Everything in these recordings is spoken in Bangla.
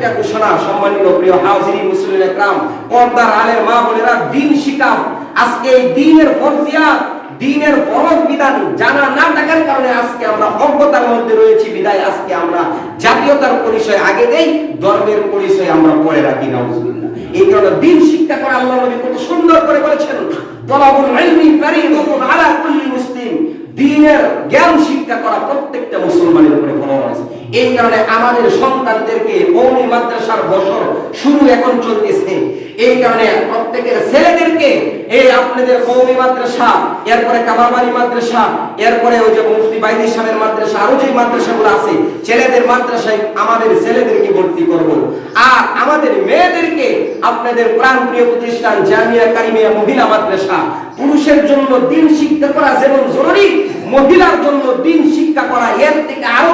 একটা ঘোষণা, সম্মানিত প্রিয় হাজিরিন মুসলিম একরাম, পর্দার আলের মা বোনেরা, দিন শিক্ষা, আজকে এই দিনের ফরজিয়াত, দিনের ফরজ বিধান জানা না থাকার কারণে আজকে আমরা অজ্ঞতার মধ্যে রয়েছি। বিদায় আজকে আমরা জাতীয়তার পরিচয় আগে দেই, ধর্মের পরিচয় আমরা পরে রাখি। নাউজুবিল্লাহ। এই কারণে দিন শিক্ষা করা আল্লাহ নবী কত সুন্দর করে বলেছেন, তলাবুল ইলমি ফারিদাতুন আলা কুল্লি মুসলিম। দ্বীনের জ্ঞান শিক্ষা করা প্রত্যেকটা মুসলমানের উপরে ফরজ। এই কারণে আমাদের সন্তানদেরকে কওমি মাদ্রাসার বছর শুরু এখন চলতেছে। এই কারণে প্রত্যেকের ছেলেদেরকে এই আপনাদের কওমি মাদ্রাসা, এরপরে কামারবাড়ি মাদ্রাসা, এরপরে ওই যে মুফতি বাইদি সাহেবের মাদ্রাসা, আরো যে মাদ্রাসাগুলো আছে, ছেলেদের মাদ্রাসায় আমাদের ছেলেদেরকে ভর্তি করব। আর আমাদের মেয়েদেরকে আপনাদের প্রাণপ্রিয় প্রতিষ্ঠান জামিয়া কারিমিয়া মহিলা মাদ্রাসা, পুরুষের জন্য দিন শিক্ষা করা যেমন জরুরি, মহিলার জন্য দিন শিক্ষা করা এর থেকে আরো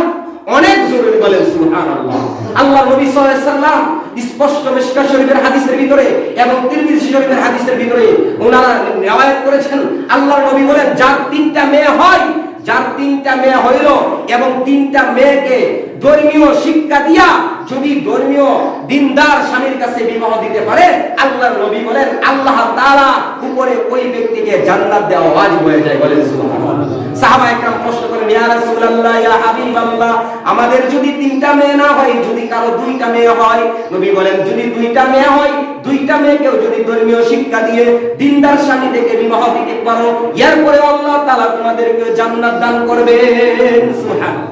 অনেক জরুরি। বলেন সুবহানাল্লাহ। আল্লাহ নবী সাল্লাল্লাহু আলাইহি সাল্লাম স্পষ্ট মিশকাত শরীফের হাদিসের ভিতরে এবং তিরমিজি শরীফের হাদিসের ভিতরে ওনারা riwayat করেছেন, আল্লাহর নবী বলেন, যার তিনটা মেয়ে হয়, যার তিনটা মেয়ে হইল এবং তিনটা মেয়েকে ধর্মীয় শিক্ষা দিয়া যদি ধর্মীয় দিনদার স্বামীর কাছে বিবাহ দিতে পারে, আল্লাহর নবী বলেন আল্লাহ তাআলা উপরে ওই ব্যক্তিকে জান্নাত দেওয়া ওয়াজিব হয়ে যায়। বলেন সুবহানাল্লাহ। সাহাবায়ে কেরাম প্রশ্ন করেন, ইয়া রাসূলুল্লাহ, ইয়া হাবিবাল্লাহ, আমাদের যদি তিনটা মেয়ে না হয়, যদি কারো দুইটা মেয়ে হয়, নবী বলেন যদি দুইটা মেয়ে হয়, দুইটা মেয়েকেও যদি ধর্মীয় শিক্ষা দিয়ে দিনদার স্বামী থেকে বিবাহ দিতে পারো, এরপরে আল্লাহ তাআলা তোমাদেরকে জান্নাত দান করবেন। সুবহানাল্লাহ।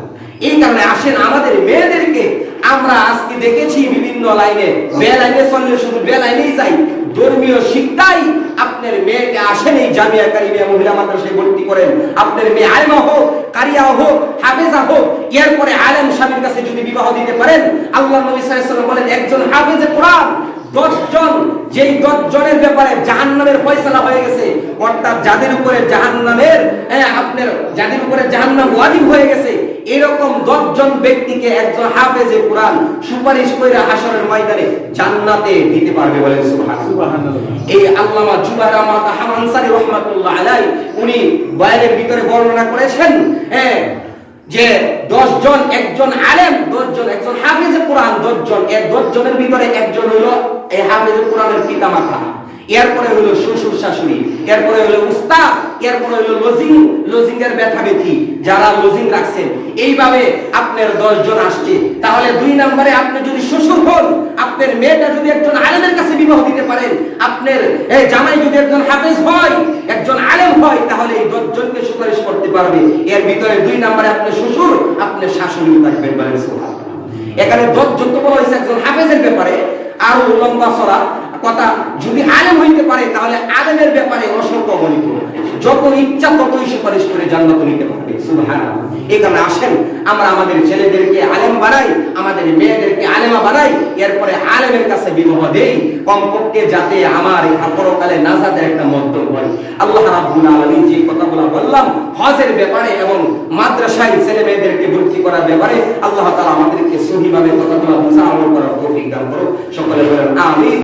এই কারণে আসেন আমাদের মেয়েদেরকে আমরা আজকে দেখেছি বিভিন্ন লাইনে, বে লাইনে চললে শুধু বে লাইনেই যাই, ধর্মীয় শিক্ষাই আপনার মেয়েকে আসেন এই জামিয়া কারিমিয়া মহিলা মাদ্রাসায় ভর্তি করেন। আপনার মেয়ে আলেমা হোক, কারিয়া হোক, হাফেজা হোক, এরপরে আলেম স্বামীর কাছে যদি বিবাহ দিতে পারেন, আল্লাহ নবী সাল্লাল্লাহু আলাইহি ওয়াসাল্লাম বলেন একজন হাফেজে কোরআন 10 জন, যেই 10 জনের ব্যাপারে জাহান্নামের ফয়সালা হয়ে গেছে, অর্থাৎ যাদের উপরে জাহান্নামের আপনার যাদের উপরে জাহান্নাম ওয়াজিব হয়ে গেছে, এরকম 10 জন ব্যক্তিকে একজন হাফেজে কোরআন সুপারিশ কইরা হাশরের ময়দানে জান্নাতে দিতে পারবে। বলেন সুবহানাল্লাহ। এই আল্লামা জুবাইর আহমদ হামানসারী রাহমাতুল্লাহ আলাইহি উনি বয়ানের ভিতরে বর্ণনা করেছেন যে 10 জন, একজন আলেম 10 জন, একজন হাফেজে কোরআন 10 জন, এই 10 জনের ভিতরে একজন হলো এই হাফেজে কোরআনের পিতামাতা, এরপরে হলো শ্বশুর শাশুড়ি, এরপরে হলো উস্তাদ, এরপরে হলো লজিং এর ব্যথাবেথি যারা লজিং রাখছেন। এইভাবে আপনার 10 জন আসছে। তাহলে 2 নম্বরে আপনি যদি শ্বশুর হন, আপনার মেয়েটা যদি একজন আলেমের কাছে বিবাহ দিতে পারেন, আপনার জামাই যদি একজন হাফেজ হয়, একজন আলেম হয়, তাহলে এই 10 জনকে সুপারিশ করতে পারবে। এর ভিতরে 2 নম্বরে আপনার শ্বশুর, আপনার শাশুড়ি থাকবেন। বলেন সুবহানাল্লাহ। এখানে 10 জন তো বলা হয়েছে একজন হাফেজের ব্যাপারে, আর লম্বা চড়া কথা, যদি আলেম হইতে পারে তাহলে আলেমের ব্যাপারে অসংখ্য গণিত, যত ইচ্ছা ততই সুপারিশ করে জান্নাত নিতে পারবে। সুবহানাল্লাহ। এই কারণে আসেন আমরা আমাদের ছেলেদেরকে আলেম বানাই, আমাদের মেয়েদেরকে আলেমা বানাই, এরপরে আলেমের কাছে বিবাহ দেই, কমপক্ষে যাতে আমার পরকালে নাজাতের একটা মন্তব্য হয়। আল্লাহ রাব্বুল আলামিন যে কথাগুলো বললাম হজের ব্যাপারে এবং মাদ্রাসায় ছেলে মেয়েদেরকে ভর্তি করার ব্যাপারে, আল্লাহ তাআলা আমাদেরকে সহিভাবে কথাগুলো বোঝা আমল করার তৌফিক দান করুন। সকলে বলেন আমিন।